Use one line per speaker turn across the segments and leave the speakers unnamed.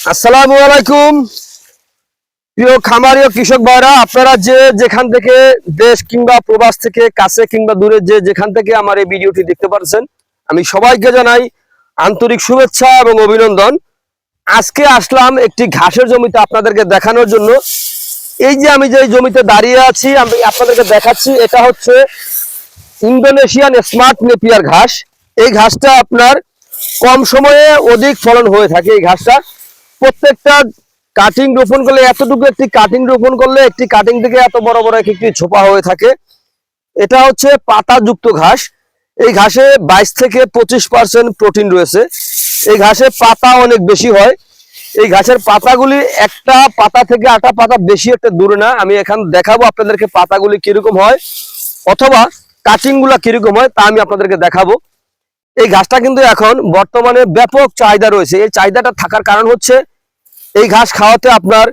আসসালামু আলাইকুম প্রিয় খামারি ও কৃষক ভাইরা, আপনারা যে যেখান থেকে দেশ কিংবা প্রবাস থেকে কাছে কিংবা দূরে যে যেখান থেকে আমার এই ভিডিওটি দেখতে পাচ্ছেন, আমি সবাইকে জানাই আন্তরিক শুভেচ্ছা এবং অভিনন্দন। আজকে আসলাম একটি ঘাসের জমিতে আপনাদেরকে দেখানোর জন্য। এই যে আমি যে জমিতে দাঁড়িয়ে আছি, আমি আপনাদেরকে দেখাচ্ছি, এটা হচ্ছে ইন্দোনেশিয়ান স্মার্ট নেপিয়ার ঘাস। এই ঘাসটা আপনার কম সময়ে অধিক ফলন হয়ে থাকে। এই ঘাসটা প্রত্যেকটা কাটিং রোপণ করলে এতটুকু একটি কাটিং রোপণ করলে একটি কাটিং থেকে এত বড় বড় একটি ছোপা হয়ে থাকে। এটা হচ্ছে পাতাযুক্ত ঘাস। এই ঘাসে 22 থেকে 25% প্রোটিন রয়েছে। এই ঘাসে পাতা অনেক বেশি হয়। এই ঘাসের পাতাগুলি একটা পাতা থেকে আটা পাতা বেশি একটা দূরে না। আমি এখন দেখাবো আপনাদেরকে পাতাগুলি কিরকম হয় অথবা কাটিং গুলা কিরকম হয়, তা আমি আপনাদেরকে দেখাবো। এই ঘাসটা কিন্তু এখন বর্তমানে ব্যাপক চাহিদা রয়েছে। এই চাহিদাটা থাকার কারণ হচ্ছে এই ঘাস খাওয়াতে আপনার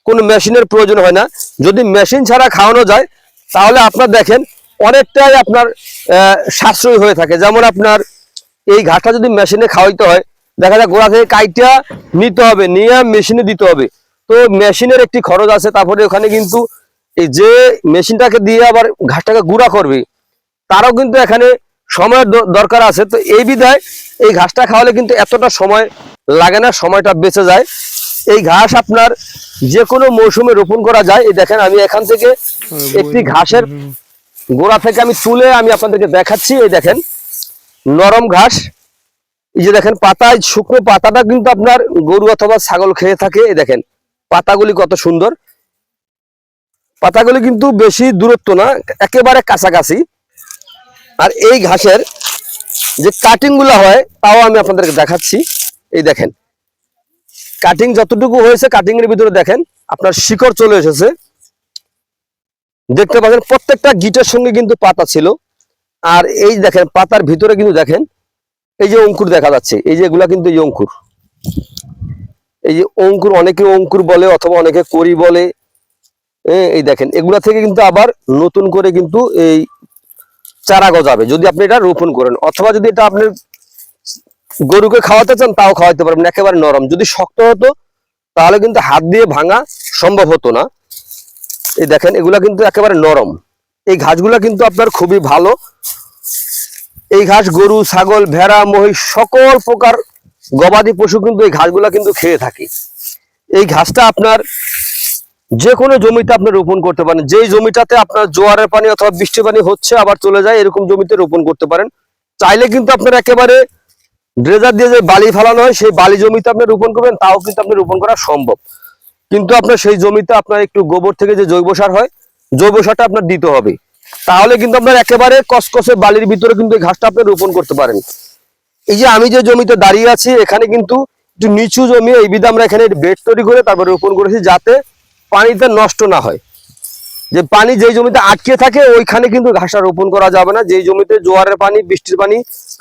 কোনো মেশিনের প্রয়োজন হয় না। যদি মেশিন ছাড়া খাওয়ানো যায় তাহলে আপনার দেখেন অনেকটাই আপনার সাশ্রয়ী হয়ে থাকে। যেমন আপনার এই ঘাসটা যদি মেশিনে খাওয়াইতে হয়, দেখা যায় গোড়া থেকে কাইটা নিতে হবে, নিয়ে মেশিনে দিতে হবে। তো মেশিনের একটি খরচ আছে। তারপরে ওখানে কিন্তু এই যে মেশিনটাকে দিয়ে আবার ঘাসটাকে গুঁড়া করবে, তারও কিন্তু এখানে সময়ের দরকার আছে। তো এই বিধায় এই ঘাসটা খাওয়ালে কিন্তু এতটা সময় লাগে না, সময়টা বেঁচে যায়। এই ঘাস আপনার যে কোনো মৌসুমে রোপণ করা যায়। এই দেখেন আমি এখান থেকে একটি ঘাসের গোড়া থেকে আমি তুলে আমি আপনাদেরকে দেখাচ্ছি। এই দেখেন নরম ঘাস। এই যে দেখেন পাতায় শুকনো পাতাটা কিন্তু আপনার গরু অথবা ছাগল খেয়ে থাকে। এই দেখেন পাতাগুলি কত সুন্দর। পাতাগুলি কিন্তু বেশি দূরত্ব না, একেবারে কাছাকাছি। আর এই ঘাসের যে কাটিং গুলা হয় তাও আমি আপনাদেরকে দেখাচ্ছি। এই দেখেন কাটিং যতটুকু হয়েছে, কাটিং এর ভিতরে দেখেন আপনার শিকড় চলে এসেছে। দেখতে পাচ্ছেন প্রত্যেকটা গিটের সঙ্গে কিন্তু পাতা ছিল। আর এই দেখেন পাতার ভিতরে কিন্তু দেখেন এই যে অঙ্কুর দেখা যাচ্ছে। এই যে এগুলা কিন্তু এই অঙ্কুর, এই যে অঙ্কুর, অনেকে অঙ্কুর বলে অথবা অনেকে করি বলে। এই দেখেন এগুলা থেকে কিন্তু আবার নতুন করে কিন্তু এই চারা গজাবে যদি আপনি এটা রোপণ করেন, অথবা যদি এটা আপনি গরুকে খাওয়াতে চান তাও খাওয়াতে পারবেন। একেবারে নরম। যদি শক্ত হতো তাহলে কিন্তু হাত দিয়ে ভাঙা সম্ভব হতো না। এই দেখেন এগুলা কিন্তু একেবারে নরম। এই ঘাসগুলা কিন্তু আপনার খুবই ভালো। এই ঘাস গরু ছাগল ভেড়া মহিষ সকল প্রকার গবাদি পশু কিন্তু এই ঘাসগুলা কিন্তু খেয়ে থাকে। এই ঘাসটা আপনার যে কোনো জমিতে আপনি রোপণ করতে পারেন। যেই জমিটাতে আপনার জোয়ারের পানি অথবা বৃষ্টির পানি হচ্ছে আবার চলে যায়, এরকম জমিতে রোপণ করতে পারেন। চাইলে কিন্তু আপনার একেবারে ড্রেজার দিয়ে যে বালি ফেলানো হয় সেই বালি জমিতে আপনি রোপণ করবেন, তাও কিন্তু আপনি রোপণ করা সম্ভব। কিন্তু আপনার সেই জমিতে আপনার একটু গোবর থেকে যে জৈব সার হয়, জৈব সারটা আপনার দিতে হবে। তাহলে কিন্তু আপনার একেবারে কসকসে বালির ভিতরে কিন্তু এই ঘাসটা আপনি রোপণ করতে পারেন। এই যে আমি যে জমিতে দাঁড়িয়ে আছি এখানে কিন্তু একটু নিচু জমি, এই বিধে আমরা এখানে বেড তৈরি করে তারপরে রোপণ করেছি যাতে পানিতে নষ্ট না হয়। যে পানি যেই জমিতে আটকে থাকে ওইখানে কিন্তু ঘাসটা রোপণ করা যাবে না। যেই জমিতে জোয়ারের পানি বৃষ্টির পানি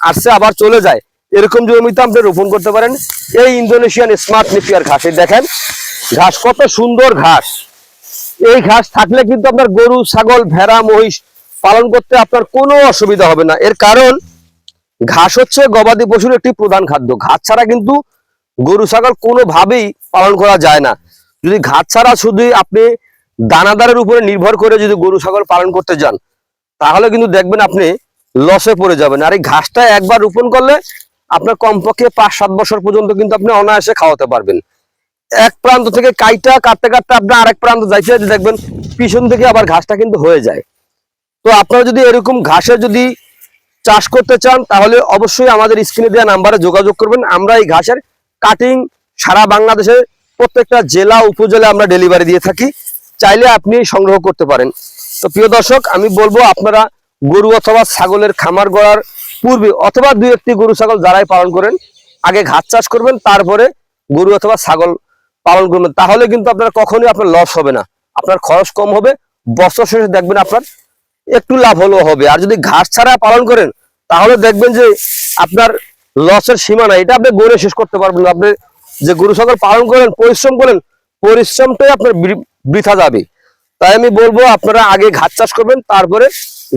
আসছে আবার চলে যায়, এরকম জমিতে আপনি রোপণ করতে পারেন এই ইন্দোনেশিয়ান স্মার্ট নেপিয়ার ঘাস। দেখেন ঘাস কত সুন্দর ঘাস। এই ঘাস থাকলে কিন্তু আপনার গরু ছাগল ভেড়া মহিষ পালন করতে আপনার কোনো অসুবিধা হবে না। এর কারণ ঘাস হচ্ছে গবাদি পশুর একটি প্রধান খাদ্য। ঘাস ছাড়া কিন্তু গরু ছাগল কোনোভাবেই পালন করা যায় না। যদি ঘাস ছাড়া শুধু আপনি দানাদারের উপরে নির্ভর করে যদি গরু ছাগল পালন করতে যান তাহলে কিন্তু দেখবেন আপনি লসে পড়ে যাবেন। আর এই ঘাসটা একবার রোপণ করলে আপনার কমপক্ষে 5-7 বছর পর্যন্ত কিন্তু আপনি অনায়াসে খাওয়াতে পারবেন। এক প্রান্ত থেকে কাইটা কাটতে কাটতে আপনি আরেক প্রান্ত যাইতে যাইতে দেখবেন পিছন থেকে আবার ঘাসটা কিন্তু হয়ে যায়। তো আপনারা যদি এরকম ঘাসের যদি চাষ করতে চান তাহলে অবশ্যই আমাদের স্ক্রিনে দেওয়া নাম্বারে যোগাযোগ করবেন। আমরা এই ঘাসের কাটিং সারা বাংলাদেশের প্রত্যেকটা জেলা উপজেলা আমরা ডেলিভারি দিয়ে থাকি, চাইলে আপনি সংগ্রহ করতে পারেন। তো প্রিয় দর্শক, আমি বলবো আপনারা গরু অথবা ছাগলের খামার গড়ার পূর্বে অথবা 2-1টি গরু ছাগল যারাই পালন করেন আগে ঘাস চাষ করবেন, তারপরে গরু অথবা ছাগল পালন করবেন। তাহলে কিন্তু আপনার কখনোই আপনার লস হবে না, আপনার খরচ কম হবে। বছর শেষে দেখবেন আপনার একটু লাভ হলেও হবে। আর যদি ঘাস ছাড়া পালন করেন তাহলে দেখবেন যে আপনার লসের সীমা নাই, এটা আপনি গড়ে শেষ করতে পারবেন না। আপনি যে গরু ছাগল পালন করেন পরিশ্রম করেন, পরিশ্রমটাই আপনার বৃথা যাবে। তাই আমি বলবো আপনারা আগে ঘাস চাষ করবেন, তারপরে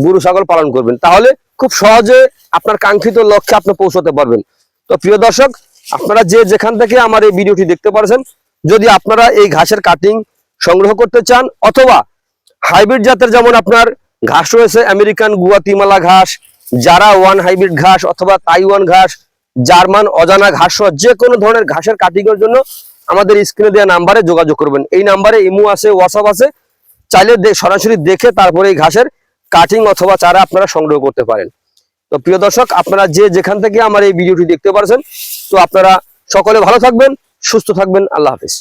গরু ছাগল পালন করবেন, তাহলে খুব সহজে আপনার কাঙ্ক্ষিত লক্ষ্যে আপনি পৌঁছতে পারবেন। তো প্রিয় দর্শক, আপনারা যে যেখান থেকে আমার এই ভিডিওটি দেখতে পারছেন, যদি আপনারা এই ঘাসের কাটিং সংগ্রহ করতে চান অথবা হাইব্রিড জাতের যেমন আপনার ঘাস রয়েছে আমেরিকান গুয়াতিমালা ঘাস, জারা ওয়ান হাইব্রিড ঘাস অথবা তাইওয়ান ঘাস, জার্মান অজানা ঘাস সহ যে কোনো ধরনের ঘাসের কাটিং এর জন্য আমাদের স্ক্রিনে দেওয়া নাম্বারে যোগাযোগ করবেন। এই নাম্বারে ইমো আছে, হোয়াটসঅ্যাপ আছে, চাইলে সরাসরি দেখে তারপরে এই ঘাসের কাটিং অথবা চারা আপনারা সংগ্রহ করতে পারেন। তো প্রিয় দর্শক, আপনারা যে যেখান থেকে আমার এই ভিডিওটি দেখতে পারছেন, তো আপনারা সকলে ভালো থাকবেন, সুস্থ থাকবেন। আল্লাহ হাফেজ।